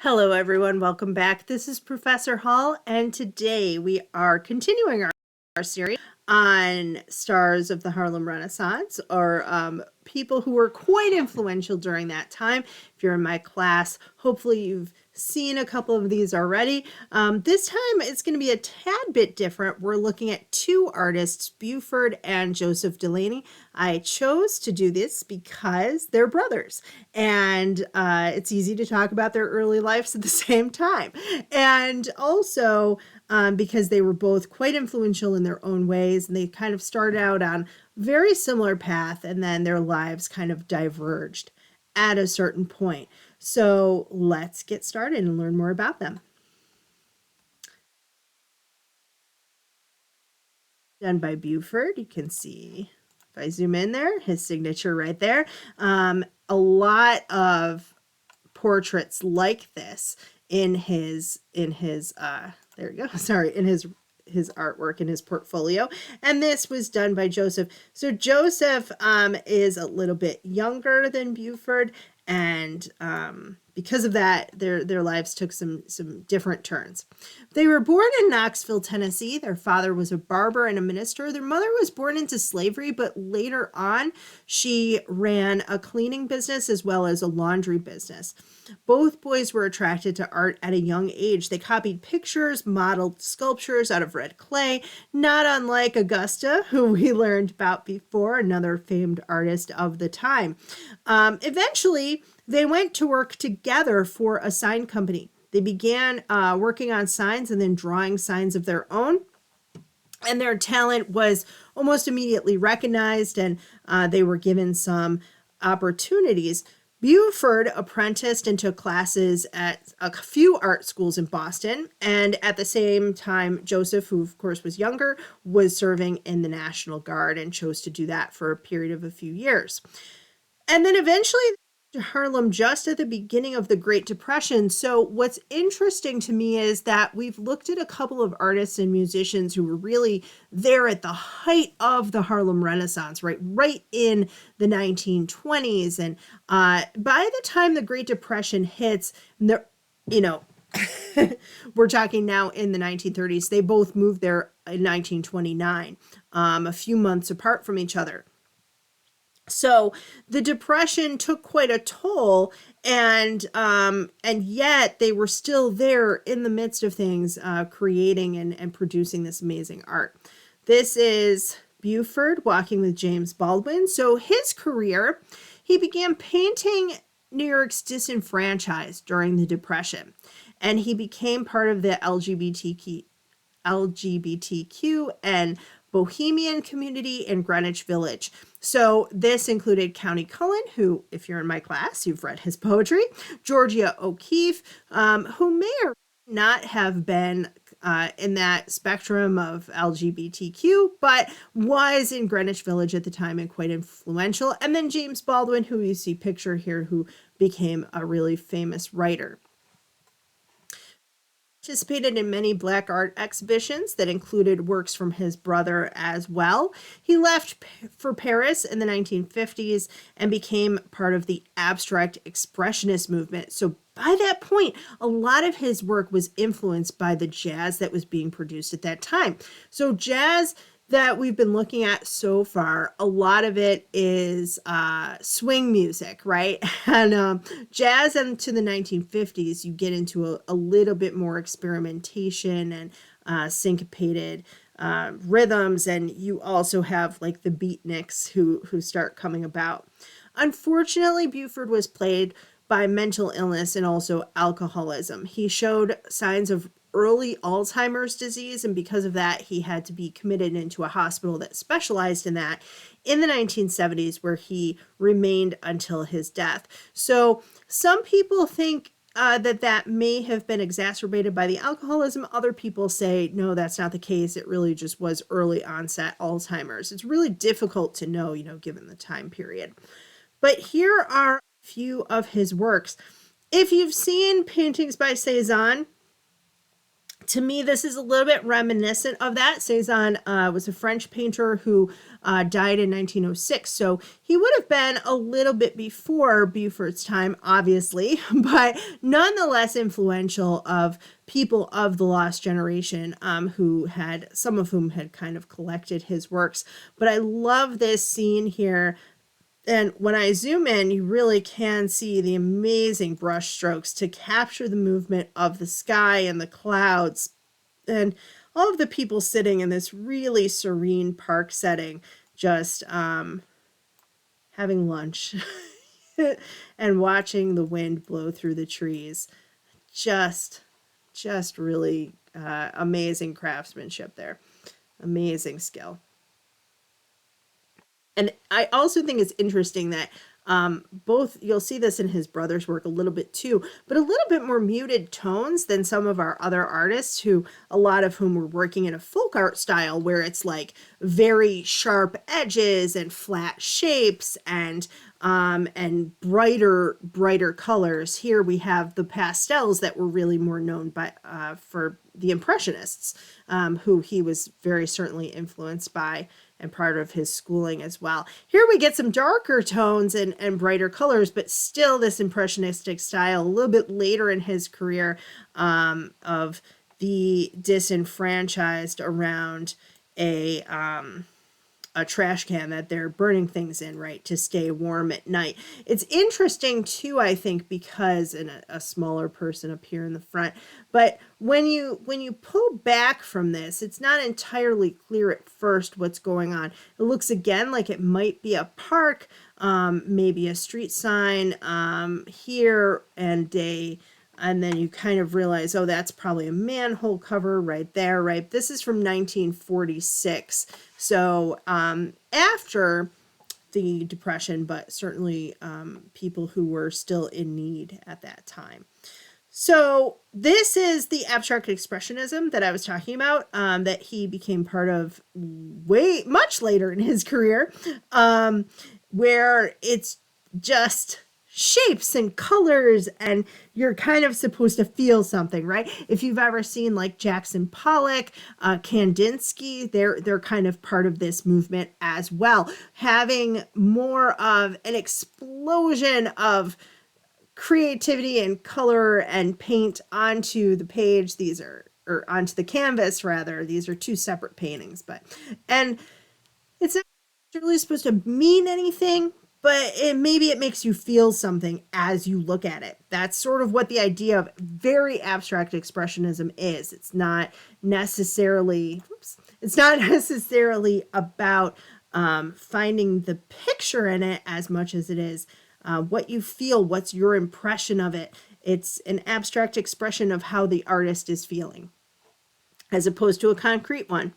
Hello, everyone. Welcome back. This is Professor Hall, and today we are continuing our series on stars of the Harlem Renaissance, or people who were quite influential during that time. If you're in my class, hopefully you've seen a couple of these already. This time it's going to be a tad bit different. We're looking at two artists, Beauford and Joseph Delaney. I chose to do this because they're brothers, and it's easy to talk about their early lives at the same time. And also because they were both quite influential in their own ways, and they kind of started out on very similar path, and then their lives kind of diverged at a certain point. So let's get started and learn more about them. Done by Beauford. You can see, if I zoom in there, his signature right there. A lot of portraits like this in his there you go, sorry, in his artwork in his portfolio. And this was done by Joseph. So Joseph is a little bit younger than Beauford, and because of that, their lives took some different turns. They were born in Knoxville, Tennessee. Their father was a barber and a minister. Their mother was born into slavery, but later on, she ran a cleaning business as well as a laundry business. Both boys were attracted to art at a young age. They copied pictures, modeled sculptures out of red clay, not unlike Augusta, who we learned about before, another famed artist of the time. Eventually, they went to work together for a sign company. They began working on signs and then drawing signs of their own. And their talent was almost immediately recognized, and they were given some opportunities. Beauford apprenticed and took classes at a few art schools in Boston. And at the same time, Joseph, who of course was younger, was serving in the National Guard and chose to do that for a period of a few years. And then eventually to Harlem just at the beginning of the Great Depression. So what's interesting to me is that we've looked at a couple of artists and musicians who were really there at the height of the Harlem Renaissance, right in the 1920s. And by the time the Great Depression hits, we're talking now in the 1930s, they both moved there in 1929, a few months apart from each other. So the Depression took quite a toll, and yet they were still there in the midst of things, creating and producing this amazing art. This is Beauford walking with James Baldwin. So his career, he began painting New York's disenfranchised during the Depression, and he became part of the LGBTQ and Bohemian community in Greenwich Village. So this included Countee Cullen, who, if you're in my class, you've read his poetry, Georgia O'Keeffe, who may or may not have been in that spectrum of LGBTQ, but was in Greenwich Village at the time and quite influential. And then James Baldwin, who you see pictured here, who became a really famous writer. Participated in many black art exhibitions that included works from his brother as well. He left for Paris in the 1950s and became part of the abstract expressionist movement. So by that point, a lot of his work was influenced by the jazz that was being produced at that time. So jazz that we've been looking at so far, a lot of it is swing music, right? And jazz into the 1950s, you get into a little bit more experimentation and syncopated rhythms, and you also have like the beatniks who start coming about. Unfortunately, Beauford was plagued by mental illness and also alcoholism. He showed signs of early Alzheimer's disease, and because of that, he had to be committed into a hospital that specialized in that in the 1970s, where he remained until his death. So some people think that may have been exacerbated by the alcoholism. Other people say, no, that's not the case. It really just was early onset Alzheimer's. It's really difficult to know, given the time period. But here are a few of his works. If you've seen paintings by Cezanne, To me, this is a little bit reminiscent of that. Cezanne was a French painter who died in 1906. So he would have been a little bit before Beauford's time, obviously, but nonetheless influential of people of the lost generation, who had, some of whom had kind of collected his works. But I love this scene here. And when I zoom in, you really can see the amazing brush strokes to capture the movement of the sky and the clouds and all of the people sitting in this really serene park setting, just having lunch and watching the wind blow through the trees. Just, just really amazing craftsmanship there. Amazing skill. And I also think it's interesting that both, you'll see this in his brother's work a little bit too, but a little bit more muted tones than some of our other artists, who a lot of whom were working in a folk art style where it's like very sharp edges and flat shapes and brighter colors. Here we have the pastels that were really more known by for the Impressionists, who he was very certainly influenced by and part of his schooling as well. Here we get some darker tones and brighter colors, but still this impressionistic style a little bit later in his career, of the disenfranchised around a trash can that they're burning things in, right, to stay warm at night. It's interesting too, I think, because, and a smaller person up here in the front, but when you pull back from this, it's not entirely clear at first what's going on. It looks again like it might be a park, maybe a street sign here, and then you kind of realize, oh, that's probably a manhole cover right there, right? This is from 1946. So after the Depression, but certainly people who were still in need at that time. So this is the abstract expressionism that I was talking about, that he became part of way much later in his career, where it's just shapes and colors and you're kind of supposed to feel something, right? If you've ever seen like Jackson Pollock, Kandinsky, they're kind of part of this movement as well, having more of an explosion of creativity and color and paint onto the page. These are, or onto the canvas rather. These are two separate paintings, and it's not really supposed to mean anything, but maybe it makes you feel something as you look at it. That's sort of what the idea of very abstract expressionism is. It's not necessarily about finding the picture in it as much as it is what you feel, what's your impression of it. It's an abstract expression of how the artist is feeling, as opposed to a concrete one.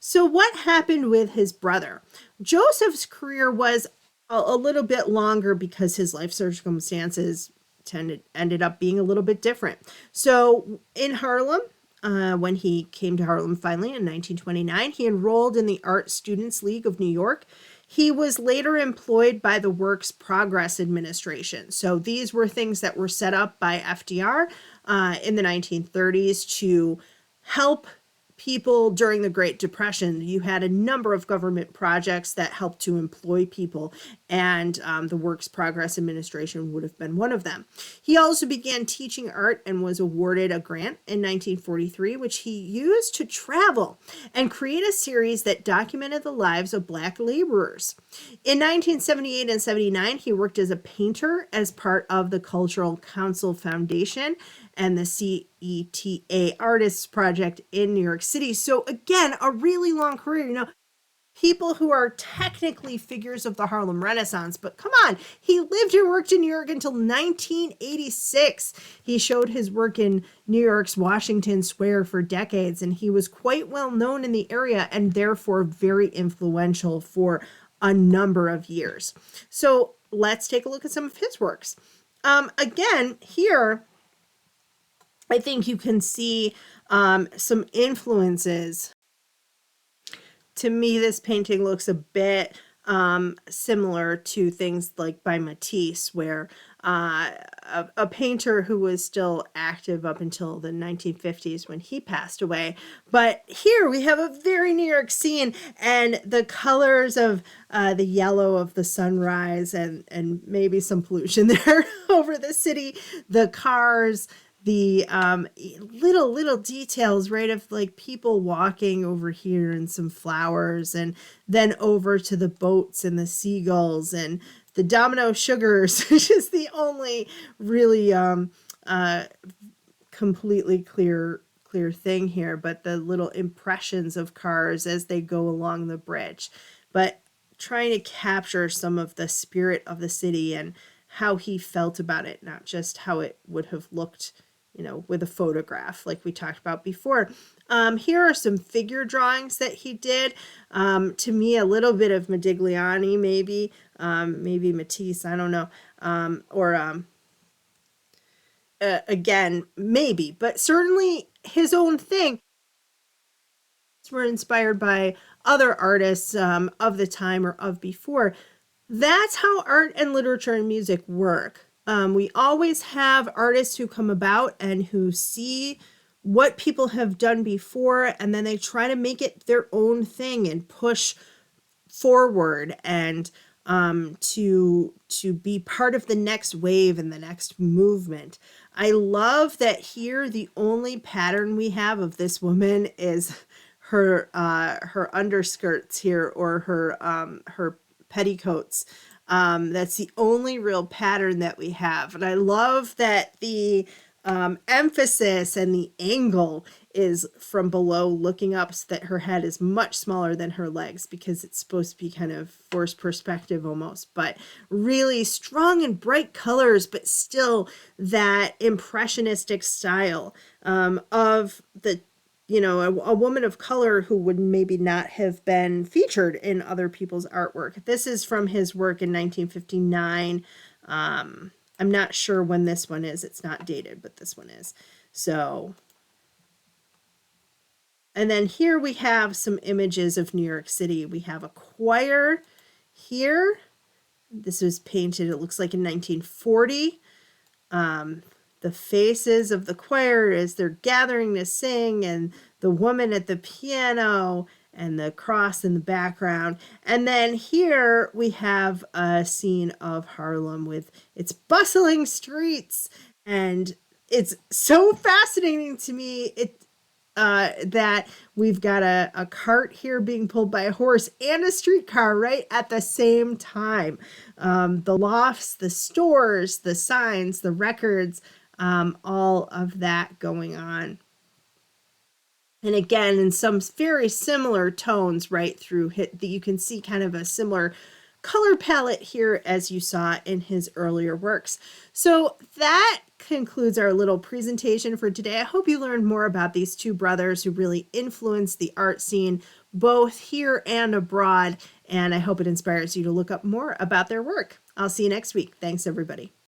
So what happened with his brother? Joseph's career was a little bit longer because his life circumstances ended up being a little bit different. So in Harlem, when he came to Harlem finally in 1929, he enrolled in the Art Students League of New York. He was later employed by the Works Progress Administration. So these were things that were set up by FDR in the 1930s to help people during the Great Depression. You had a number of government projects that helped to employ people, and the Works Progress Administration would have been one of them. He also began teaching art and was awarded a grant in 1943, which he used to travel and create a series that documented the lives of Black laborers. In 1978 and 79, he worked as a painter as part of the Cultural Council Foundation and the CETA Artists Project in New York City. So again, a really long career. You know, people who are technically figures of the Harlem Renaissance, but come on, he lived and worked in New York until 1986. He showed his work in New York's Washington Square for decades, and he was quite well known in the area and therefore very influential for a number of years. So let's take a look at some of his works. Again, here, I think you can see some influences. To me, this painting looks a bit similar to things like by Matisse, where a painter who was still active up until the 1950s when he passed away. But here we have a very New York scene, and the colors of the yellow of the sunrise, and maybe some pollution there over the city, the cars, the little details, right, of like people walking over here and some flowers, and then over to the boats and the seagulls and the domino sugars, which is the only really completely clear thing here, but the little impressions of cars as they go along the bridge, but trying to capture some of the spirit of the city and how he felt about it, not just how it would have looked, with a photograph like we talked about before. Here are some figure drawings that he did. To me, a little bit of Modigliani, maybe Matisse, I don't know, or again, maybe, but certainly his own thing. Were inspired by other artists of the time or of before. That's how art and literature and music work. We always have artists who come about and who see what people have done before, and then they try to make it their own thing and push forward and to be part of the next wave and the next movement. I love that here the only pattern we have of this woman is her underskirts here, or her petticoats. That's the only real pattern that we have, and I love that the emphasis and the angle is from below looking up, so that her head is much smaller than her legs, because it's supposed to be kind of forced perspective almost, but really strong and bright colors, but still that impressionistic style of the a woman of color who would maybe not have been featured in other people's artwork. This is from his work in 1959. I'm not sure when this one is. It's not dated, but this one is. So, and then here we have some images of New York City. We have a choir here. This was painted, it looks like, in 1940. The faces of the choir as they're gathering to sing, and the woman at the piano, and the cross in the background. And then here we have a scene of Harlem with its bustling streets. And it's so fascinating to me that we've got a cart here being pulled by a horse and a streetcar right at the same time. The lofts, the stores, the signs, the records, all of that going on. And again, in some very similar tones right through you can see kind of a similar color palette here as you saw in his earlier works. So that concludes our little presentation for today. I hope you learned more about these two brothers who really influenced the art scene both here and abroad, and I hope it inspires you to look up more about their work. I'll see you next week. Thanks, everybody.